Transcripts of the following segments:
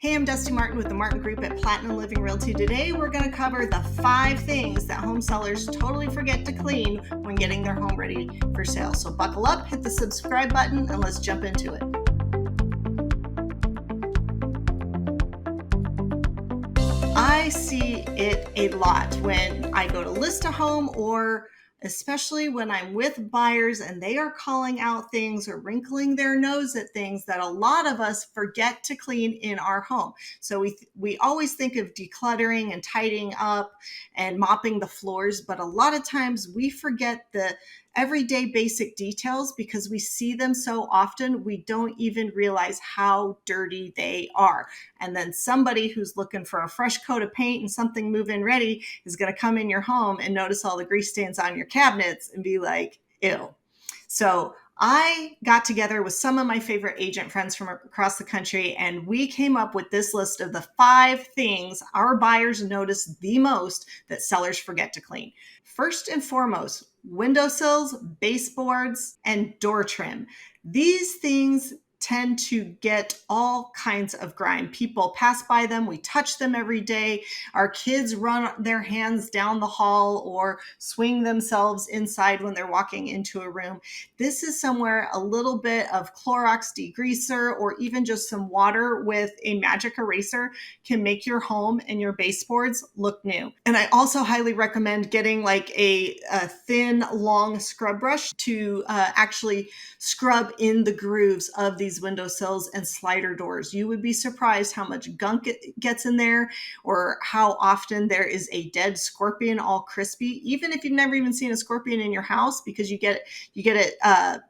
Hey, I'm Dusty Martin with the Martin Group at Platinum Living Realty. Today, we're going to cover the 5 things that home sellers totally forget to clean when getting their home ready for sale. So buckle up, hit the subscribe button, and let's jump into it. I see it a lot when I go to list a home, or especially when I'm with buyers and they are calling out things or wrinkling their nose at things that a lot of us forget to clean in our home. So we always think of decluttering and tidying up and mopping the floors, but a lot of times we forget the everyday basic details because we see them so often, we don't even realize how dirty they are. And then somebody who's looking for a fresh coat of paint and something move-in ready is going to come in your home and notice all the grease stains on your cabinets and be like, ew. So I got together with some of my favorite agent friends from across the country, and we came up with this list of the 5 things our buyers notice the most that sellers forget to clean. First and foremost, windowsills, baseboards, and door trim. These things tend to get all kinds of grime. People pass by them. We touch them every day. Our kids run their hands down the hall or swing themselves inside when they're walking into a room. This is somewhere a little bit of Clorox degreaser or even just some water with a magic eraser can make your home and your baseboards look new. And I also highly recommend getting like a thin, long scrub brush to actually scrub in the grooves of these windowsills and slider doors. You would be surprised how much gunk it gets in there, or how often there is a dead scorpion all crispy, even if you've never even seen a scorpion in your house, because you get it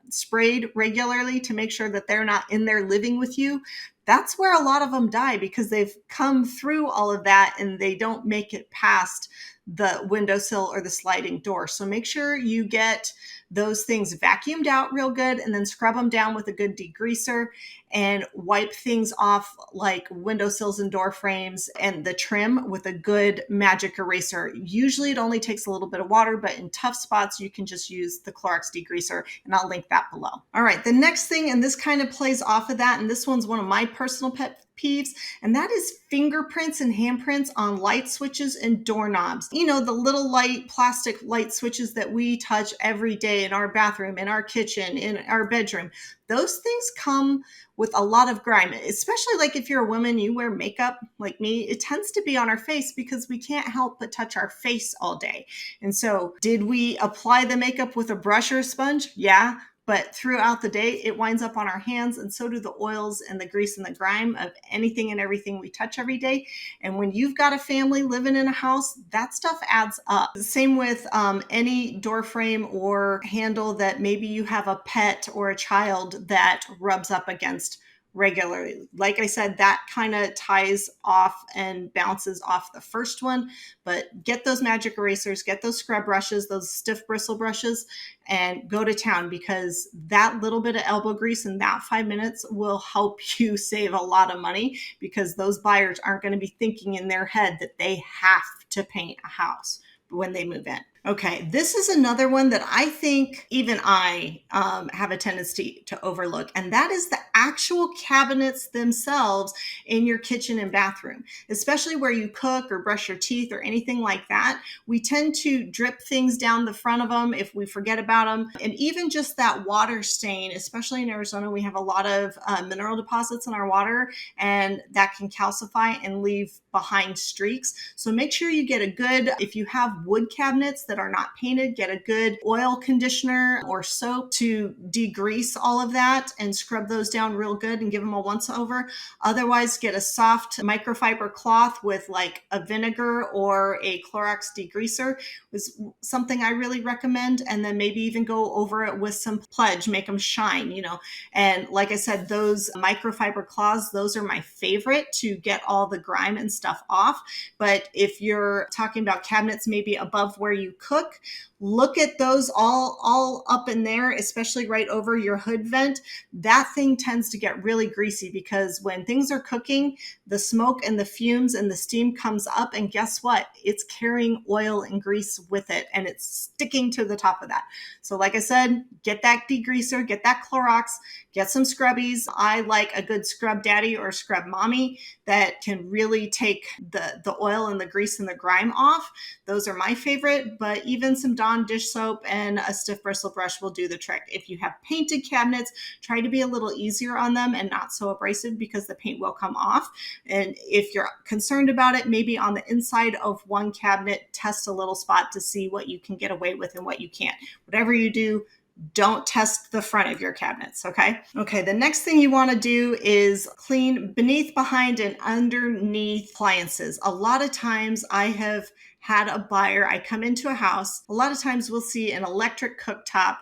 sprayed regularly to make sure that they're not in there living with you. That's where a lot of them die, because they've come through all of that and they don't make it past the windowsill or the sliding door. So make sure you get those things vacuumed out real good and then scrub them down with a good degreaser and wipe things off like windowsills and door frames and the trim with a good magic eraser. Usually it only takes a little bit of water, but in tough spots, you can just use the Clorox degreaser, and I'll link that below. All right, the next thing, and this kind of plays off of that, and this one's one of my personal pet peeves, and that is fingerprints and handprints on light switches and doorknobs. You know, the little light plastic light switches that we touch every day in our bathroom, in our kitchen, in our bedroom. Those things come with a lot of grime, especially like if you're a woman, you wear makeup like me, it tends to be on our face because we can't help but touch our face all day. And so did we apply the makeup with a brush or a sponge? Yeah. But throughout the day, it winds up on our hands, and so do the oils and the grease and the grime of anything and everything we touch every day. And when you've got a family living in a house, that stuff adds up. Same with any door frame or handle that maybe you have a pet or a child that rubs up against regularly. Like I said, that kind of ties off and bounces off the first one, but get those magic erasers, get those scrub brushes, those stiff bristle brushes, and go to town, because that little bit of elbow grease in that 5 minutes will help you save a lot of money, because those buyers aren't going to be thinking in their head that they have to paint a house when they move in. Okay, this is another one that I think even I have a tendency to overlook, and that is the actual cabinets themselves in your kitchen and bathroom, especially where you cook or brush your teeth or anything like that. We tend to drip things down the front of them if we forget about them, and even just that water stain, especially in Arizona, we have a lot of mineral deposits in our water, and that can calcify and leave behind streaks. So make sure you get a good, if you have wood cabinets that are not painted, get a good oil conditioner or soap to degrease all of that and scrub those down real good and give them a once over. Otherwise, get a soft microfiber cloth with like a vinegar or a Clorox degreaser is something I really recommend. And then maybe even go over it with some Pledge, make them shine, you know. And like I said, those microfiber cloths, those are my favorite to get all the grime and stuff off. But if you're talking about cabinets maybe above where you cook, look at those all up in there, especially right over your hood vent. That thing tends to get really greasy because when things are cooking, the smoke and the fumes and the steam comes up, and guess what? It's carrying oil and grease with it, and it's sticking to the top of that. So like I said, get that degreaser, get that Clorox, get some scrubbies. I like a good scrub daddy or scrub mommy that can really take the oil and the grease and the grime off. Those are my favorite, but even some Dawn dish soap and a stiff bristle brush will do the trick. If you have painted cabinets, try to be a little easier on them and not so abrasive because the paint will come off. And if you're concerned about it, maybe on the inside of one cabinet, test a little spot to see what you can get away with and what you can't. Whatever you do, don't test the front of your cabinets, okay? Okay, the next thing you want to do is clean beneath, behind, and underneath appliances. A lot of times I have had a buyer, I come into a house, a lot of times we'll see an electric cooktop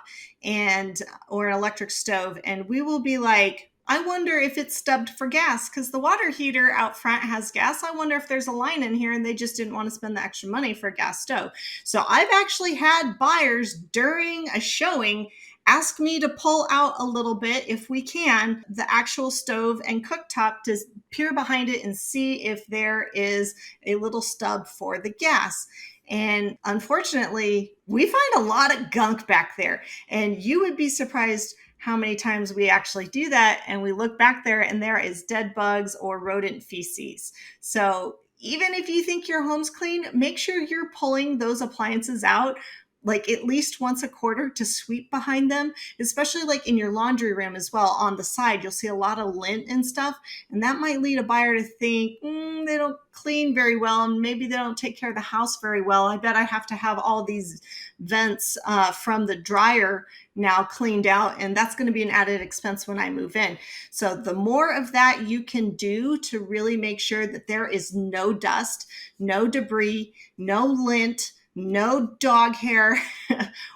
or an electric stove, and we will be like, I wonder if it's stubbed for gas because the water heater out front has gas. I wonder if there's a line in here and they just didn't want to spend the extra money for a gas stove. So I've actually had buyers during a showing ask me to pull out a little bit, if we can, the actual stove and cooktop to peer behind it and see if there is a little stub for the gas. And unfortunately, we find a lot of gunk back there. And you would be surprised how many times we actually do that and we look back there and there is dead bugs or rodent feces. So even if you think your home's clean, make sure you're pulling those appliances out like at least once a quarter to sweep behind them, especially like in your laundry room as well. On the side, you'll see a lot of lint and stuff, and that might lead a buyer to think they don't clean very well and maybe they don't take care of the house very well. I bet I have to have all these vents from the dryer now cleaned out, and that's going to be an added expense when I move in. So the more of that you can do to really make sure that there is no dust, no debris, no lint, no dog hair,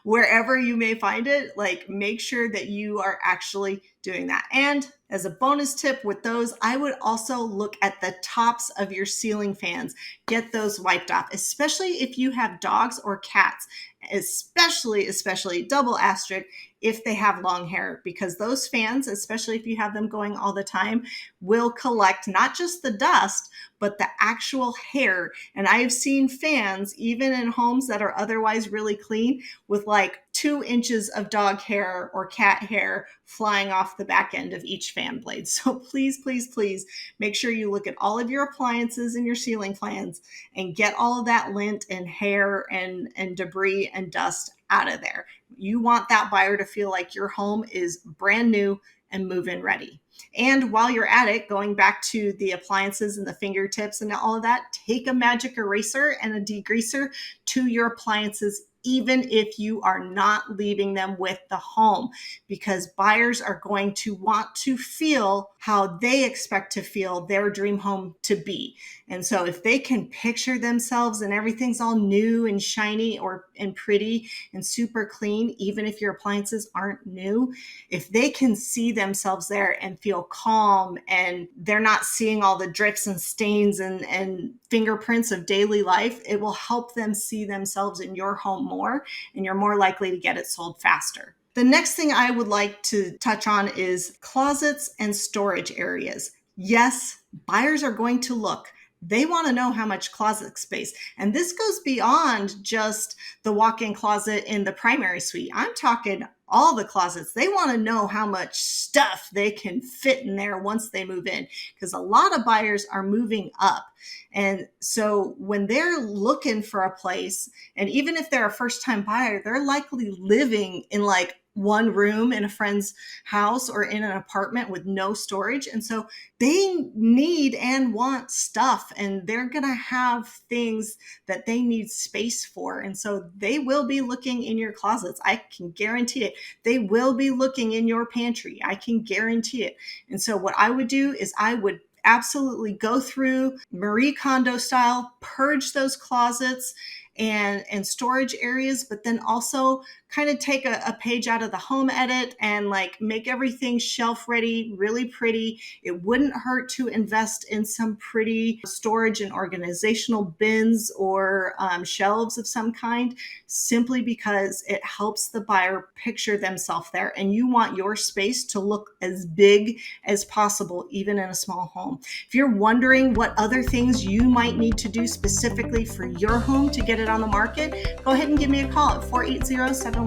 wherever you may find it, like make sure that you are actually doing that. And as a bonus tip with those, I would also look at the tops of your ceiling fans. Get those wiped off, especially if you have dogs or cats, especially double asterisk if they have long hair, because those fans, especially if you have them going all the time, will collect not just the dust, but the actual hair. And I have seen fans, even in homes that are otherwise really clean, with like 2 inches of dog hair or cat hair flying off the back end of each fan blade. So please, please, please make sure you look at all of your appliances and your ceiling fans and get all of that lint and hair and debris and dust out of there. You want that buyer to feel like your home is brand new and move-in ready. And while you're at it, going back to the appliances and the fingertips and all of that, take a magic eraser and a degreaser to your appliances, even if you are not leaving them with the home, because buyers are going to want to feel how they expect to feel their dream home to be. And so if they can picture themselves and everything's all new and shiny and pretty and super clean, even if your appliances aren't new, if they can see themselves there and feel calm and they're not seeing all the drips and stains and fingerprints of daily life, it will help them see themselves in your home more, and you're more likely to get it sold faster. The next thing I would like to touch on is closets and storage areas. Yes, buyers are going to look. They want to know how much closet space. And this goes beyond just the walk-in closet in the primary suite. I'm talking all the closets. They want to know how much stuff they can fit in there once they move in, because a lot of buyers are moving up. And so when they're looking for a place, and even if they're a first-time buyer, they're likely living in like one room in a friend's house or in an apartment with no storage. And so they need and want stuff, and they're going to have things that they need space for. And so they will be looking in your closets. I can guarantee it. They will be looking in your pantry. I can guarantee it. And so what I would do is I would absolutely go through Marie Kondo style, purge those closets and storage areas, but then also kind of take a page out of the home edit and like make everything shelf ready, really pretty. It wouldn't hurt to invest in some pretty storage and organizational bins or shelves of some kind, simply because it helps the buyer picture themselves there. And you want your space to look as big as possible, even in a small home. If you're wondering what other things you might need to do specifically for your home to get it on the market, go ahead and give me a call at 480-717-9405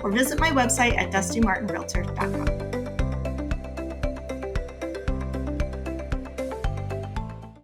or visit my website at dustymartinrealtor.com.